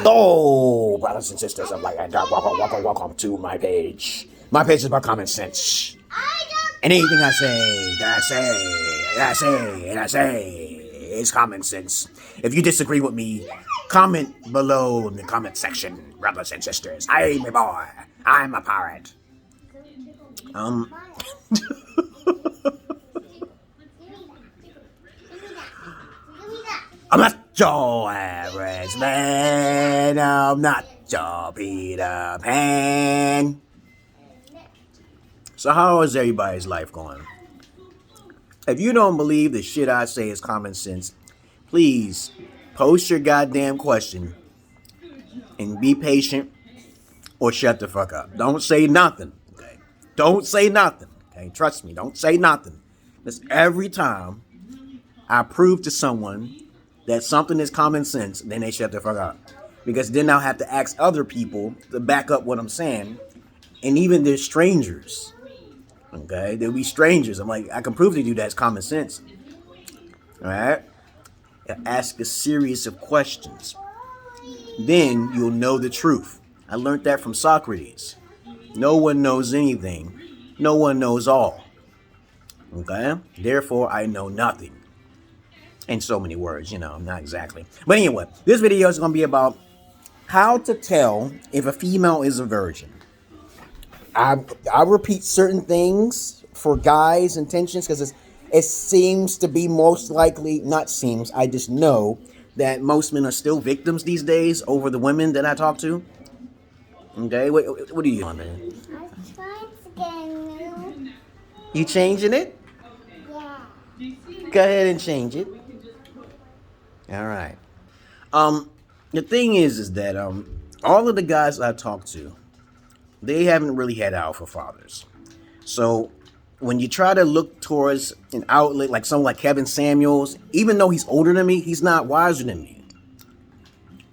Oh, brothers and sisters, I'm like, welcome to my page. My page is about common sense. And anything I say is common sense. If you disagree with me, comment below in the comment section, brothers and sisters. I'm a boy. I'm a pirate. I'm not your average man. I'm not your Peter Pan. So how is everybody's life going? If you don't believe the shit I say is common sense, please post your goddamn question and be patient or shut the fuck up. Don't say nothing, okay? Don't say nothing, okay? Trust me, don't say nothing. Because every time I prove to someone that something is common sense, then they shut the fuck up. Because then I'll have to ask other people to back up what I'm saying. And even they're strangers. Okay? They'll be strangers. I'm like, I can prove to you that's common sense. Alright? Ask a series of questions. Then you'll know the truth. I learned that from Socrates. No one knows anything. No one knows all. Okay? Therefore, I know nothing. In so many words, not exactly. But anyway, this video is going to be about how to tell if a female is a virgin. I repeat certain things for guys' intentions because it seems to be most likely, not seems, I just know that most men are still victims these days over the women that I talk to. Okay, what are you doing, man? I'm trying to get a new. You changing it? Yeah. Go ahead and change it. All right. The thing is that all of the guys I talk to, they haven't really had alpha fathers. So when you try to look towards an outlet like someone like Kevin Samuels, even though he's older than me, he's not wiser than me.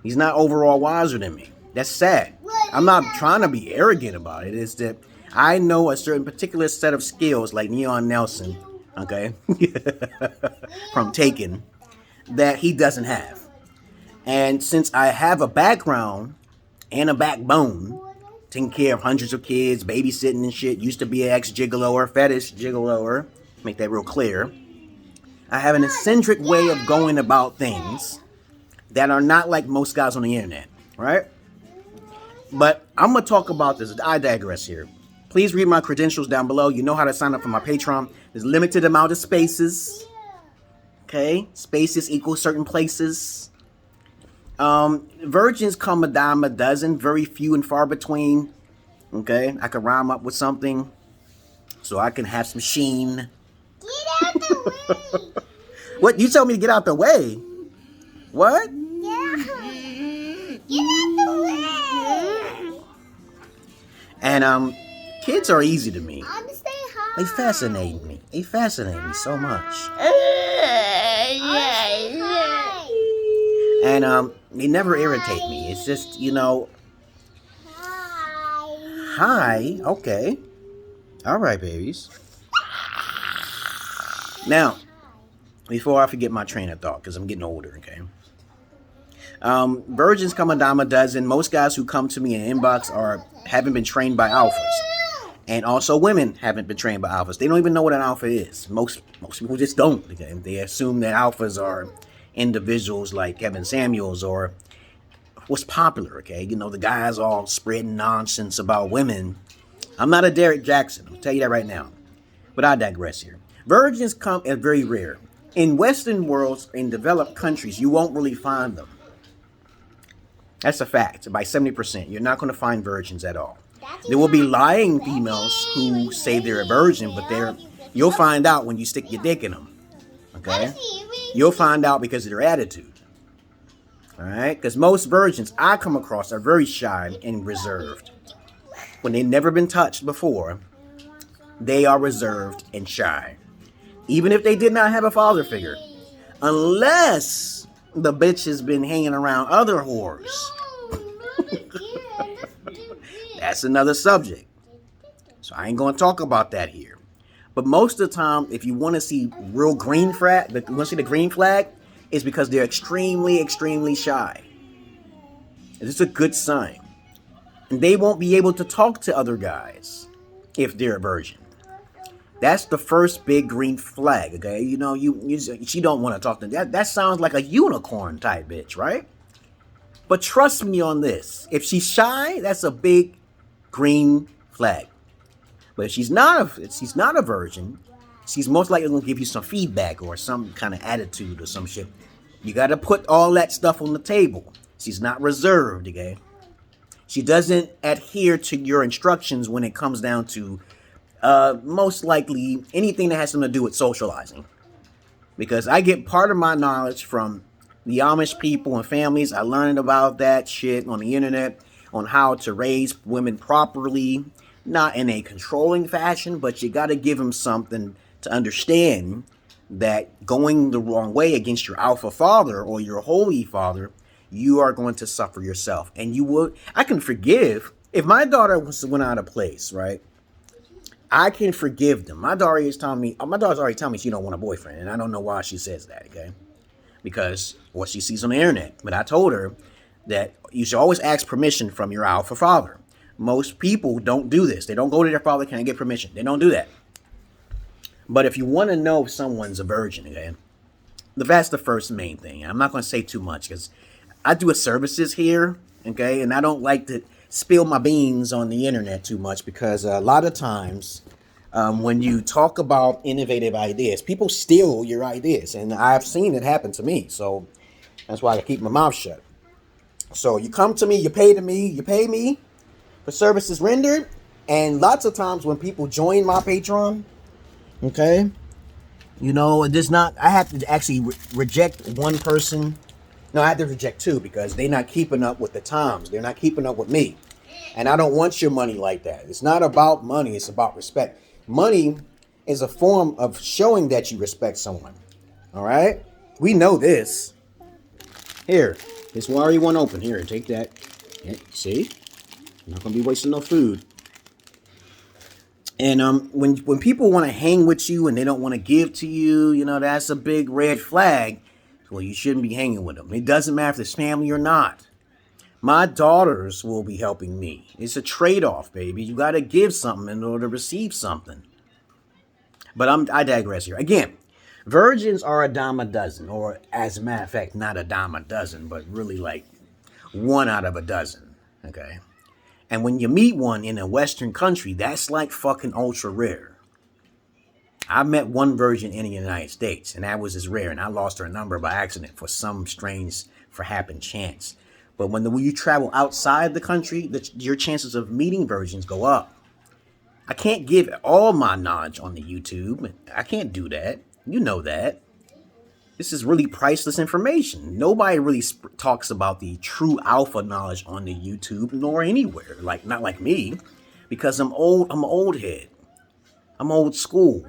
He's not overall wiser than me. That's sad. I'm not trying to be arrogant about it. It's that I know a certain particular set of skills like Neon Nelson, okay, from Taken, that he doesn't have. And since I have a background and a backbone, taking care of hundreds of kids, babysitting and shit, used to be an ex-gigolo, fetish gigolo, make that real clear. I have an eccentric way of going about things that are not like most guys on the internet, right? But I'm going to talk about this. I digress here. Please read my credentials down below. You know how to sign up for my Patreon. There's a limited amount of spaces. Okay? Spaces equal certain places. Virgins come a dime a dozen. Very few and far between. Okay? I can rhyme up with something so I can have some sheen. Get out the way. What? You tell me to get out the way? What? Get out the way. And kids are easy to me. I'm saying hi. They fascinate me. They fascinate me so much. And they never irritate me. It's just, hi. Okay. All right, babies. Now, before I forget my train of thought, because I'm getting older, okay? Virgins come a dime a dozen. Most guys who come to me in inbox haven't been trained by alphas. And also women haven't been trained by alphas. They don't even know what an alpha is. Most people just don't. Okay? They assume that alphas are individuals like Kevin Samuels or what's popular, okay? The guys all spreading nonsense about women. I'm not a Derek Jackson. I'll tell you that right now. But I digress here. Virgins come as very rare. In Western worlds, in developed countries, you won't really find them. That's a fact. By 70%, you're not going to find virgins at all. There will be lying females who say they're a virgin, but you'll find out when you stick your dick in them. Okay? You'll find out because of their attitude. All right? Because most virgins I come across are very shy and reserved. When they've never been touched before, they are reserved and shy. Even if they did not have a father figure. Unless the bitch has been hanging around other whores. That's another subject. So I ain't going to talk about that here. But most of the time, if you want to see real green flag, you want to see the green flag, it's because they're extremely, extremely shy. And it's a good sign. And they won't be able to talk to other guys if they're a virgin. That's the first big green flag, okay? You know, she don't want to talk to them. That sounds like a unicorn type bitch, right? But trust me on this. If she's shy, that's a big green flag. But if she's not a virgin, she's most likely going to give you some feedback or some kind of attitude or some shit. You got to put all that stuff on the table. She's not reserved, okay? She doesn't adhere to your instructions when it comes down to most likely anything that has something to do with socializing. Because I get part of my knowledge from the Amish people and families. I learned about that shit on the internet, on how to raise women properly, not in a controlling fashion, but you got to give them something to understand that going the wrong way against your alpha father or your holy father, you are going to suffer yourself. And you will, I can forgive if my daughter went out of place, right? I can forgive them. My daughter's already telling me she don't want a boyfriend, and I don't know why she says that, okay? Because what she sees on the internet. But I told her that you should always ask permission from your alpha father. Most people don't do this. They don't go to their father, can I get permission? They don't do that. But if you want to know if someone's a virgin, okay, that's the first main thing. I'm not going to say too much because I do a services here, okay, and I don't like to spill my beans on the internet too much because a lot of times when you talk about innovative ideas, people steal your ideas, and I've seen it happen to me. So that's why I keep my mouth shut. So you come to me, you pay me for services rendered, and lots of times when people join my Patreon, okay, you know, it does not. I have to actually reject one person. No, I have to reject two because they're not keeping up with the times. They're not keeping up with me. And I don't want your money like that. It's not about money. It's about respect. Money is a form of showing that you respect someone. All right? We know this. Here. This already one open. Here, take that. Yeah, see? You're not going to be wasting no food. And when people want to hang with you and they don't want to give to you, you know, that's a big red flag. Well, you shouldn't be hanging with them. It doesn't matter if it's family or not. My daughters will be helping me. It's a trade-off, baby. You got to give something in order to receive something. But I digress here. Again, virgins are a dime a dozen, or as a matter of fact, not a dime a dozen, but really like 1 out of a dozen, okay? And when you meet one in a Western country, that's like fucking ultra rare. I met one virgin in the United States, and that was as rare, and I lost her number by accident for some strange, for happen chance. But when you travel outside the country, your chances of meeting virgins go up. I can't give all my knowledge on the YouTube. I can't do that. You know that. This is really priceless information. Nobody really talks about the true alpha knowledge on the YouTube, nor anywhere. Like, not like me, because I'm old. I'm an old head. I'm old school.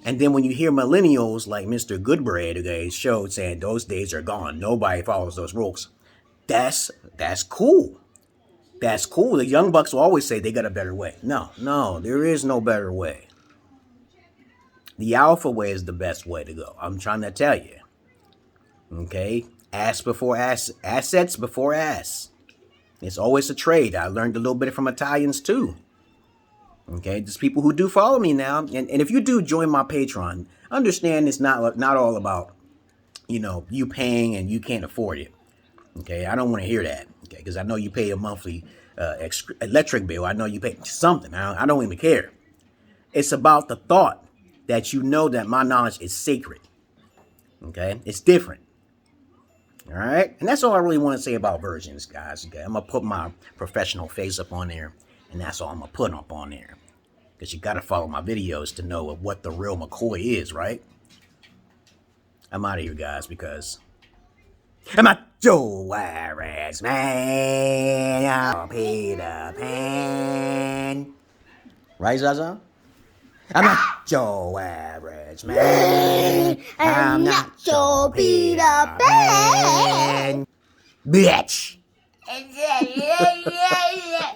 And then when you hear millennials like Mr. Goodbread today's show saying those days are gone, nobody follows those rules. That's cool. That's cool. The young bucks will always say they got a better way. No, there is no better way. The alpha way is the best way to go. I'm trying to tell you. Okay? Ass before ass. Assets before ass. It's always a trade. I learned a little bit from Italians too. Okay? There's people who do follow me now. And if you do join my Patreon, understand it's not all about, you know, you paying and you can't afford it. Okay? I don't want to hear that. Okay? Because I know you pay a monthly electric bill. I know you pay something. I don't even care. It's about the thought that you know that my knowledge is sacred. Okay? It's different. All right? And that's all I really want to say about virgins, guys. Okay? I'm going to put my professional face up on there. And that's all I'm going to put up on there. Because you got to follow my videos to know what the real McCoy is, right? I'm out of here, guys, because I'm not Yo Arse, man. I'm Peter Pan. Right, Zaza? I'm not Yo Arse, man. I'm not your Peter Pan. Bitch. I'm out of here.